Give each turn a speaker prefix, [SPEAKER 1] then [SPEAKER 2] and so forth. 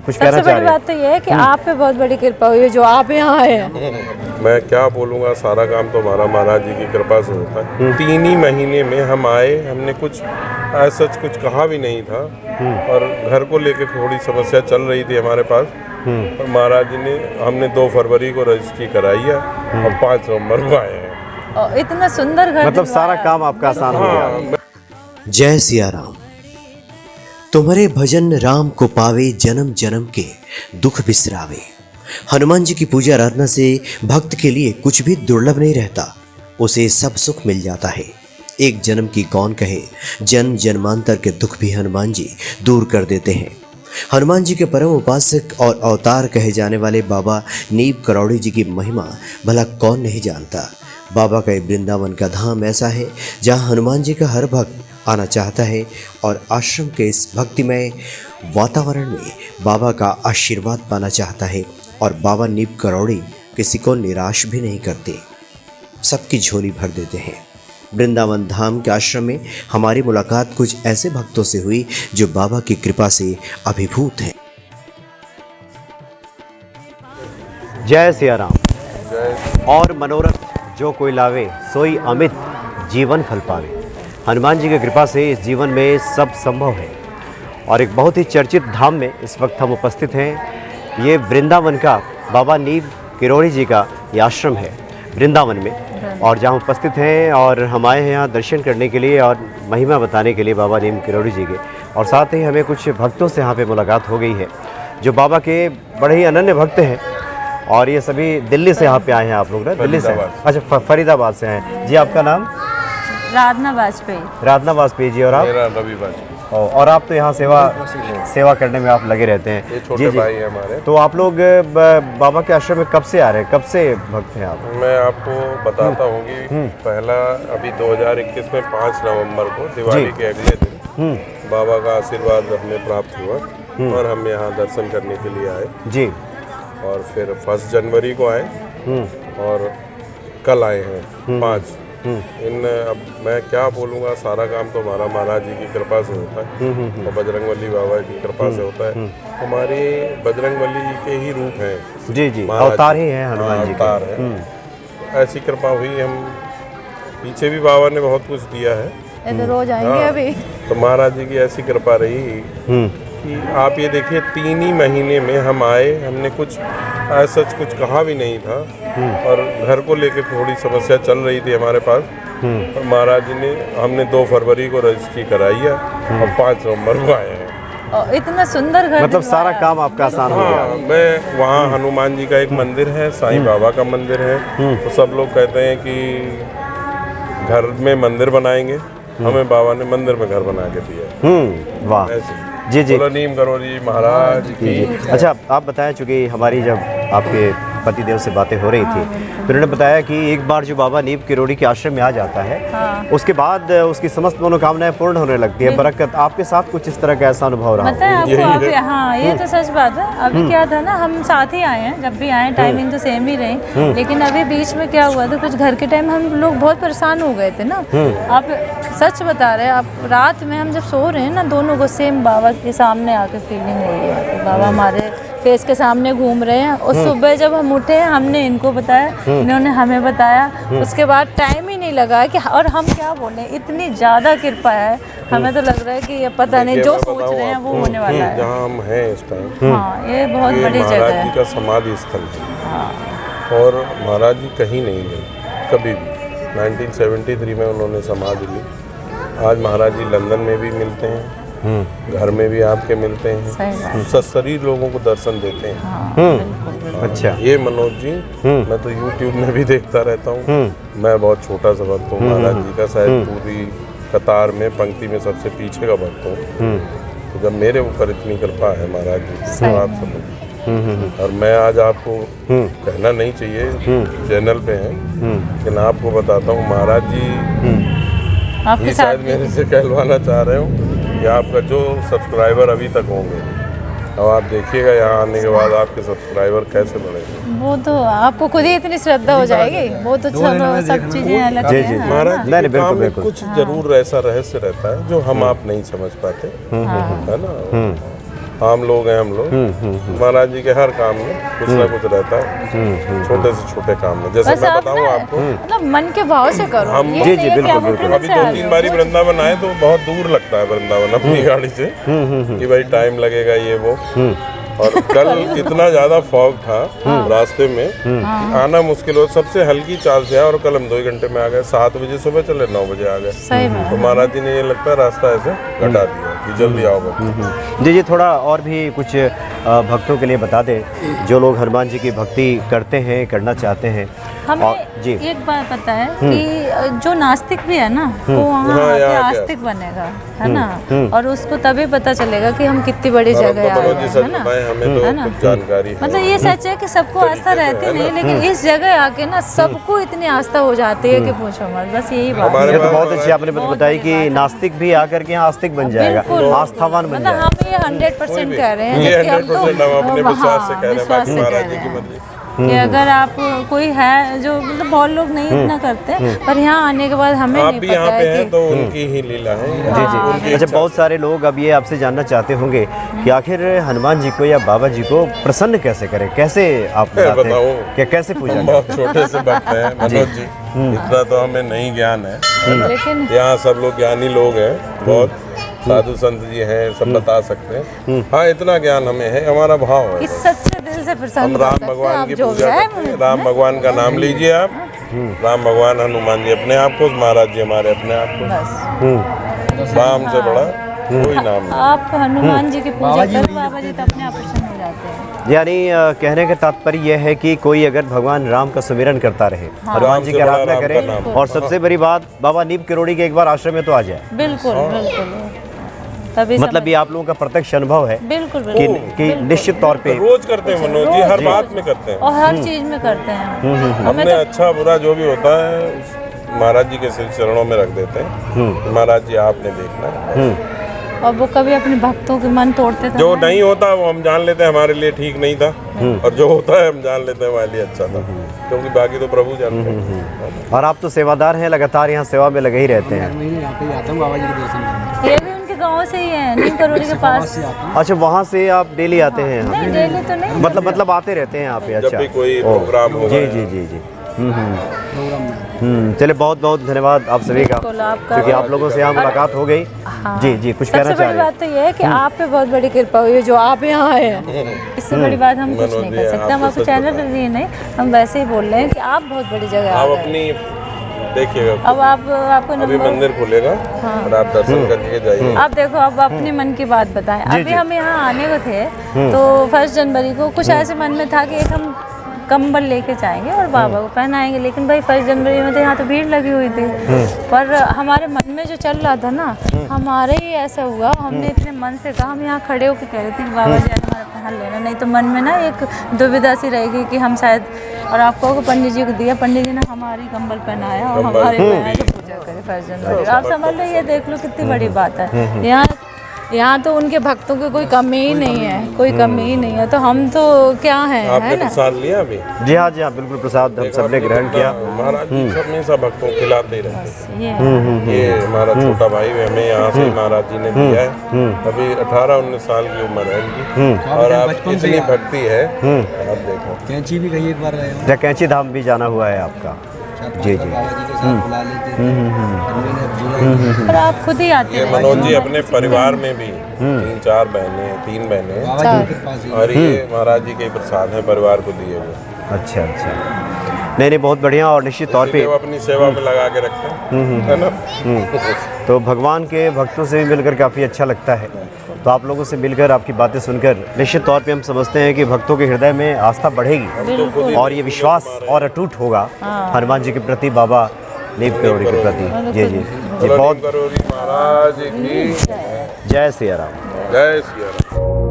[SPEAKER 1] सबसे बड़ी बात तो ये है कि आप पे बहुत बड़ी कृपा हुई है जो आप यहाँ आए हैं।
[SPEAKER 2] मैं क्या बोलूँगा, सारा काम तो हमारा महाराज जी की कृपा से होता है। 3 ही महीने में हम आए, हमने कुछ ऐसा कुछ कहा भी नहीं था और घर को लेकर थोड़ी समस्या चल रही थी हमारे पास। और महाराज जी ने, हमने 2 फरवरी को रजिस्ट्री कराई है और 5 नवंबर को आए हैं।
[SPEAKER 1] और इतना सुंदर घर,
[SPEAKER 3] मतलब सारा काम आपका आसान हो गया।
[SPEAKER 4] जय सिया राम। तुम्हारे भजन राम को पावे, जन्म जन्म के दुख बिसरावे। हनुमान जी की पूजा आराधना से भक्त के लिए कुछ भी दुर्लभ नहीं रहता, उसे सब सुख मिल जाता है। एक जन्म की कौन कहे, जन्म जन्मांतर के दुख भी हनुमान जी दूर कर देते हैं। हनुमान जी के परम उपासक और अवतार कहे जाने वाले बाबा नीब करौड़ी जी की महिमा भला कौन नहीं जानता। बाबा का वृंदावन का धाम ऐसा है जहाँ हनुमान जी का हर भक्त आना चाहता है और आश्रम के इस भक्तिमय वातावरण में बाबा का आशीर्वाद पाना चाहता है। और बाबा नीब करौड़ी किसी को निराश भी नहीं करते, सबकी झोली भर देते हैं। वृंदावन धाम के आश्रम में हमारी मुलाकात कुछ ऐसे भक्तों से हुई जो बाबा की कृपा से अभिभूत हैं।
[SPEAKER 3] जय सिया राम। और मनोरथ जो कोई लावे, सोई अमित जीवन फल पावे। हनुमान जी की कृपा से इस जीवन में सब संभव है। और एक बहुत ही चर्चित धाम में इस वक्त हम उपस्थित हैं। ये वृंदावन का बाबा नीब किरोड़ी जी का ये आश्रम है वृंदावन में, और जहाँ उपस्थित हैं और हम आए हैं यहाँ दर्शन करने के लिए और महिमा बताने के लिए बाबा नीब किरोड़ी जी के। और साथ ही हमें कुछ भक्तों से यहाँ पे मुलाकात हो गई है जो बाबा के बड़े ही अनन्य भक्त हैं। और ये सभी दिल्ली से यहाँ पे आए हैं। आप लोग ना दिल्ली से? अच्छा, फरीदाबाद से हैं जी। आपका नाम?
[SPEAKER 1] राधना वाजपेयी।
[SPEAKER 3] राधना वाजपेयी जी। और आप?
[SPEAKER 2] मेरा रवि वाजपेयी।
[SPEAKER 3] और आप तो यहाँ सेवा करने में आप लगे रहते हैं।
[SPEAKER 2] ये छोटे भाई हैं हमारे।
[SPEAKER 3] तो आप लोग बाबा के आश्रम में कब से आ रहे हैं, कब से भक्त हैं आप?
[SPEAKER 2] मैं आपको बताता हूँ कि पहला अभी 2021 में 5 नवंबर को दिवाली के अगले दिन बाबा का आशीर्वाद हमें प्राप्त हुआ और हम यहाँ दर्शन करने के लिए आए
[SPEAKER 3] जी।
[SPEAKER 2] और फिर 1 जनवरी को आए और कल आए हैं 5। अब मैं क्या बोलूँगा, सारा काम तो हमारा महाराज जी की कृपा से होता है और बजरंगबली बाबा की कृपा से होता है। हमारे बजरंगबली जी के ही रूप हैं
[SPEAKER 3] जी जी, अवतार ही हैं हनुमान जी,
[SPEAKER 2] अवतार है। ऐसी कृपा हुई। हम पीछे भी बाबा ने बहुत कुछ दिया है,
[SPEAKER 1] ये तो रोज आएंगे अभी।
[SPEAKER 2] तो महाराज जी की ऐसी कृपा रही कि आप ये देखिए 3 ही महीने में हम आए, हमने कुछ ऐसा कुछ कहा भी नहीं था और घर को लेकर थोड़ी समस्या चल रही थी हमारे पास। और महाराज जी ने, हमने 2 फरवरी को रजिस्ट्री कराई है और 5 नवंबर को आए हैं।
[SPEAKER 1] और इतना सुंदर घर,
[SPEAKER 3] मतलब सारा काम आपका आसान हो गया।
[SPEAKER 2] मैं वहाँ हनुमान जी का एक मंदिर है, साईं बाबा का मंदिर है। तो सब लोग कहते हैं कि घर में मंदिर बनाएंगे, हमें बाबा ने मंदिर में घर बना के दिया।
[SPEAKER 4] वाह
[SPEAKER 3] जी जी।
[SPEAKER 2] नीम करोड़ी महाराज की।
[SPEAKER 3] अच्छा, आप बताया, चूँकि हमारी जब आपके पतिदेव से बातें हो रही थी तो उन्होंने बताया कि एक बार जो बाबा नीब किरोड़ी के आश्रम में आ जाता है उसके बाद उसकी समस्त मनोकामनाएं पूर्ण होने लगती है, बरकत। आपके साथ कुछ इस तरह का ऐसा अनुभव रहा?
[SPEAKER 1] पता है आपको? हाँ, ये तो सच बात है। अभी क्या था ना, हम साथ ही आए हैं, जब भी आए टाइमिंग तो सेम ही रही, लेकिन अभी बीच में क्या हुआ था, कुछ घर के टाइम हम लोग बहुत परेशान हो गए थे ना। आप सच बता रहे हैं, आप रात में हम जब सो रहे हैं ना, दोनों को सेम बाबा के सामने आके फीलिंग हो रही है, बाबा हमारे फेस के सामने घूम रहे हैं। और सुबह जब हम उठे, हमने इनको बताया, इन्होंने हमें बताया। उसके बाद टाइम ही नहीं लगा कि, और हम क्या बोले, इतनी ज़्यादा कृपा है। हमें तो लग रहा है कि ये पता नहीं जो सोच रहे हैं वो होने वाला है।
[SPEAKER 2] जहाँ हम हैं इस टाइम,
[SPEAKER 1] हाँ, ये बहुत बड़ी जगह है।
[SPEAKER 2] महाराज जी का समाधि स्थल है और महाराज जी कहीं नहीं गए कभी भी। 1973 में उन्होंने समाधि ली। आज महाराज जी लंदन में भी मिलते हैं, घर में भी आपके मिलते हैं, सशरीर लोगों को दर्शन देते हैं।
[SPEAKER 3] अच्छा,
[SPEAKER 2] ये मनोज जी, मैं तो YouTube में भी देखता रहता हूँ। मैं बहुत छोटा सा भक्त हूँ महाराज जी का, शायद पूरी कतार में पंक्ति में सबसे पीछे का भक्त हूँ। तो जब मेरे ऊपर इतनी कृपा है महाराज जी, तो आप सब, और मैं आज आपको कहना नहीं चाहिए, चैनल पे है, लेकिन आपको बताता हूँ, महाराज जी ये शायद मेरे से कहलवाना चाह रहे हो कि आपका जो सब्सक्राइबर अभी तक होंगे, अब आप देखिएगा यहाँ आने के बाद आपके सब्सक्राइबर कैसे बढ़ेंगे।
[SPEAKER 1] वो तो आपको खुद ही इतनी श्रद्धा हो जाएगी। वो तो चलो सब चीजें अलग हैं।
[SPEAKER 2] महाराज जी के काम में कुछ जरूर ऐसा रहस्य रहता है जो हम आप नहीं समझ पाते, है ना। आम लोग हैं हम लोग। महाराज जी के हर काम में कुछ ना कुछ रहता है, छोटे से छोटे काम में। जैसे
[SPEAKER 1] बस
[SPEAKER 2] मैं
[SPEAKER 1] आप
[SPEAKER 2] बताऊँ
[SPEAKER 1] ना
[SPEAKER 2] आपको,
[SPEAKER 1] मतलब मन के भाव से करो।
[SPEAKER 2] हम-
[SPEAKER 1] ये
[SPEAKER 3] जी,
[SPEAKER 1] नहीं
[SPEAKER 3] जी,
[SPEAKER 1] है कि आप
[SPEAKER 3] बिल्कुल,
[SPEAKER 1] अपने
[SPEAKER 2] अभी
[SPEAKER 1] से आ
[SPEAKER 2] 2-3 बारी वृंदावन आए तो बहुत दूर लगता है वृंदावन अपनी गाड़ी से, कि भाई टाइम लगेगा ये वो। और कल इतना ज्यादा फॉग था रास्ते में कि आना मुश्किल हो। सबसे हल्की चाल से आया और कल हम 2 घंटे में आ गए। 7 बजे सुबह चले, 9 बजे आ गए।
[SPEAKER 1] सही में।
[SPEAKER 2] तो महाराज जी ने ये लगता है रास्ता ऐसे घटा दिया कि जल्दी आओ भक्त।
[SPEAKER 3] जी जी, थोड़ा और भी कुछ भक्तों के लिए बता दें जो लोग हनुमान जी की भक्ति करते हैं, करना चाहते हैं।
[SPEAKER 1] हमें
[SPEAKER 3] और जी
[SPEAKER 1] एक बात पता है कि जो नास्तिक भी है ना वो वहाँ
[SPEAKER 2] हाँ,
[SPEAKER 1] आके
[SPEAKER 2] यहाँ क्या?
[SPEAKER 1] आस्तिक बनेगा, है ना। और उसको तभी पता चलेगा कि हम कितनी बड़ी
[SPEAKER 2] और
[SPEAKER 1] जगह
[SPEAKER 2] तो
[SPEAKER 1] आए
[SPEAKER 2] मनोज जी
[SPEAKER 1] हैं,
[SPEAKER 2] सच
[SPEAKER 1] है ना।
[SPEAKER 2] बताएं, हमें तो
[SPEAKER 1] है ना?
[SPEAKER 2] कुछ जानकारी है।
[SPEAKER 1] मतलब ये सच है कि सबको आस्था रहती नहीं, लेकिन इस जगह आके ना सबको इतनी आस्था हो जाती है कि पूछो मत। बस यही बात
[SPEAKER 2] हमारे
[SPEAKER 1] है।
[SPEAKER 3] ये तो बहुत
[SPEAKER 2] पास
[SPEAKER 3] अच्छी आपने बात बताई कि नास्तिक भी आकर के यहाँ आस्तिक बन जाएगा,
[SPEAKER 1] बिल्कुल।
[SPEAKER 3] आस्थावान बन
[SPEAKER 1] मतलब
[SPEAKER 3] जाएगा।
[SPEAKER 1] हम ये 100% कह रहे हैं,
[SPEAKER 2] ये
[SPEAKER 1] जबकि हम
[SPEAKER 2] 100% हम अपने
[SPEAKER 1] तो
[SPEAKER 2] विश्वास से कह रहे हैं,
[SPEAKER 1] विश्वास
[SPEAKER 2] बाकी
[SPEAKER 1] से कह
[SPEAKER 2] महाराज
[SPEAKER 1] रहे
[SPEAKER 2] जी की
[SPEAKER 1] हैं
[SPEAKER 2] मर्जी।
[SPEAKER 1] कि अगर आप कोई है जो मतलब बहुत लोग नहीं इतना करते, पर यहाँ आने के बाद हमें
[SPEAKER 2] आप
[SPEAKER 1] नहीं
[SPEAKER 2] भी
[SPEAKER 1] पता
[SPEAKER 2] यहाँ
[SPEAKER 1] है
[SPEAKER 2] पे हैं
[SPEAKER 1] कि
[SPEAKER 2] तो उनकी ही लीला है।
[SPEAKER 3] जी जी।
[SPEAKER 2] उनकी
[SPEAKER 3] अच्छा,
[SPEAKER 2] इच्छा
[SPEAKER 3] बहुत सारे लोग अब ये आपसे जानना चाहते होंगे कि आखिर हनुमान जी को या बाबा जी को प्रसन्न कैसे करें, कैसे आप बताते
[SPEAKER 2] बताऊं?
[SPEAKER 3] हैं कि कैसे पूजा
[SPEAKER 2] हम
[SPEAKER 3] करें?
[SPEAKER 2] बहुत छोटे से भक्त हैं मनोज जी, इतना तो हमें नहीं ज्ञान है।
[SPEAKER 1] लेकिन
[SPEAKER 2] यहाँ सब लोग ज्ञानी लोग हैं, बहुत साधु संत जी हैं, सब बता सकते हैं। हाँ, इतना ज्ञान हमें है, हमारा भाव है।
[SPEAKER 1] इस सच्चे दिल से प्रसन्न
[SPEAKER 2] हम
[SPEAKER 1] कर
[SPEAKER 2] राम
[SPEAKER 1] सकते हैं,
[SPEAKER 2] भगवान
[SPEAKER 1] आप
[SPEAKER 2] की
[SPEAKER 1] जो
[SPEAKER 2] पूजा
[SPEAKER 1] है
[SPEAKER 2] करते हैं। राम भगवान का नाम लीजिए आप, राम भगवान, हनुमान जी अपने आप को, महाराज जी हमारे अपने आप को।
[SPEAKER 1] बस
[SPEAKER 2] राम से बड़ा कोई नाम नहीं।
[SPEAKER 1] आप हनुमान जी की पूजा कर, बाबा जी तो अपने आप प्रसन्न हो जाते हैं।
[SPEAKER 3] यानी कहने का तात्पर्य यह है कि कोई अगर भगवान राम का सुमिरन करता रहे, हनुमान जी की
[SPEAKER 2] राम से बड़ा
[SPEAKER 3] आराधना
[SPEAKER 2] राम का
[SPEAKER 3] करे,
[SPEAKER 2] नाम।
[SPEAKER 3] और सबसे बड़ी बात बाबा नीम किरोड़ी के एक बार आश्रम में तो आ जाए।
[SPEAKER 1] बिल्कुल बिल्कुल, तभी
[SPEAKER 3] मतलब ये आप लोगों का प्रत्यक्ष अनुभव है
[SPEAKER 1] बिल्कुल
[SPEAKER 3] कि,
[SPEAKER 1] बिल्कुल
[SPEAKER 3] कि निश्चित तौर पे
[SPEAKER 2] रोज करते हैं मनोज जी, हर बात में करते हैं।
[SPEAKER 1] और हर चीज में करते हैं। हमें
[SPEAKER 2] हमने
[SPEAKER 1] तो
[SPEAKER 2] अच्छा बुरा जो भी होता है उस महाराज जी के सिर चरणों में रख देते हैं कि महाराज जी आपने देखना है।
[SPEAKER 1] और वो कभी अपने भक्तों के मन तोड़ते थे
[SPEAKER 2] जो
[SPEAKER 1] ना।
[SPEAKER 2] नहीं होता वो हम जान लेते हैं हमारे लिए ठीक नहीं था, और जो होता है हम जान लेते हैं हमारे लिए अच्छा था, क्योंकि बाकी तो प्रभु जानते हैं।
[SPEAKER 3] और आप तो सेवादार हैं, लगातार यहाँ सेवा में लगे ही रहते हैं।
[SPEAKER 5] मैं यहाँ पे आता हूँ बाबा जी के दर्शन करने।
[SPEAKER 1] ये भी उनके गांव से ही है, नीम करोड़ी के पास।
[SPEAKER 3] अच्छा, वहाँ से आप डेली आते हैं यहाँ?
[SPEAKER 1] नहीं डेली तो नहीं,
[SPEAKER 3] मतलब आते रहते हैं यहाँ पे?
[SPEAKER 2] जब
[SPEAKER 3] अच्छा,
[SPEAKER 2] भी कोई
[SPEAKER 3] ओ,
[SPEAKER 2] प्रोग्राम होगा
[SPEAKER 3] जी जी जी जी। चलिए, बहुत बहुत धन्यवाद आप सभी का,
[SPEAKER 1] बिल्कुल, आपका।
[SPEAKER 3] क्योंकि आप लोगों से यहाँ मुलाकात हो गई।
[SPEAKER 1] हाँ।
[SPEAKER 3] जी जी, कुछ कहना
[SPEAKER 1] सबसे
[SPEAKER 3] चाह
[SPEAKER 1] बड़ी
[SPEAKER 3] रहे हैं?
[SPEAKER 1] बात तो ये है कि आप पे बहुत बड़ी कृपा हुई है जो आप यहाँ आए हैं। इससे बड़ी बात हम कुछ नहीं कर सकते। हम आपको चैनल पर भी नहीं, हम वैसे ही बोल रहे हैं कि आप बहुत बड़ी जगह आ
[SPEAKER 2] आप
[SPEAKER 1] गए।
[SPEAKER 2] अपनी देखिएगा,
[SPEAKER 1] अब आपको
[SPEAKER 2] अभी
[SPEAKER 1] नंबर,
[SPEAKER 2] मंदिर खुलेगा और आप दर्शन करके जाइए।
[SPEAKER 1] आप देखो, अब अपने मन की बात बताएं। अभी हम यहाँ आने को थे तो 1 जनवरी को कुछ ऐसे मन में था कि एक हम कंबल लेके जाएंगे और बाबा को पहनाएंगे, लेकिन भाई 1 जनवरी में तो यहाँ तो भीड़ लगी हुई थी। पर हमारे मन में जो चल रहा था ना, हमारे ही ऐसा हुआ, हमने इतने मन से कहा, हम यहाँ खड़े होकर कह रहे थे कि बाबा जी हमारा पहन लेना, नहीं तो मन में ना एक दुविधा सी रहेगी कि हम शायद, और आपको पंडित जी को दिया, पंडित जी ने हमारी कंबल पहनाया और
[SPEAKER 2] कंबल
[SPEAKER 1] हमारे पहनाया तो पूजा करे 1 जनवरी। आप समझ लो, ये देख लो कितनी बड़ी बात है। यहाँ तो उनके भक्तों की कोई कमी ही नहीं है, कोई कमी ही नहीं है, तो हम तो क्या हैं,
[SPEAKER 2] आपने
[SPEAKER 1] है ना।
[SPEAKER 2] प्रसाद लिया अभी?
[SPEAKER 3] जी हाँ जी हाँ, बिल्कुल, प्रसाद हम सबने ग्रहण किया।
[SPEAKER 2] महाराज जी हमेशा भक्तों को खिलाते ही रहते
[SPEAKER 1] ये
[SPEAKER 2] हैं। ये हमारा छोटा भाई हमें यहाँ से महाराज जी ने दिया है। अभी 18-19 साल की उम्र है इनकी, और आप इतनी भक्ति है, आप देखो।
[SPEAKER 5] कैंची भी गई एक बार रहे हो।
[SPEAKER 3] या कैंची धाम भी जाना हुआ है आपका? जी जी।
[SPEAKER 5] बाबा जी के साथ बुला लेते थे। मैंने बुला
[SPEAKER 1] और आप खुद ही आते
[SPEAKER 2] ये
[SPEAKER 1] हैं।
[SPEAKER 2] मनोज जी अपने परिवार में भी 3-4 बहनें हैं, 3 बहनें हैं,
[SPEAKER 5] बाबा जी के पास ही।
[SPEAKER 2] और ये महाराज जी के प्रसाद हैं परिवार को दिए हुए।
[SPEAKER 3] अच्छा अच्छा, नहीं नहीं, बहुत बढ़िया। और निश्चित तौर पे
[SPEAKER 2] वो अपनी सेवा में लगा के रखते हैं, है ना।
[SPEAKER 3] तो भगवान के भक्तों से भी मिलकर काफ़ी अच्छा लगता है। तो आप लोगों से मिलकर, आपकी बातें सुनकर निश्चित तौर पे हम समझते हैं कि भक्तों के हृदय में आस्था बढ़ेगी और ये विश्वास और अटूट होगा हनुमान जी के प्रति, बाबा नीम करोड़ी के प्रति। जी जी जी, बहुत
[SPEAKER 2] करोड़ी महाराज की
[SPEAKER 3] जय सिया राम।
[SPEAKER 2] जय सिया राम।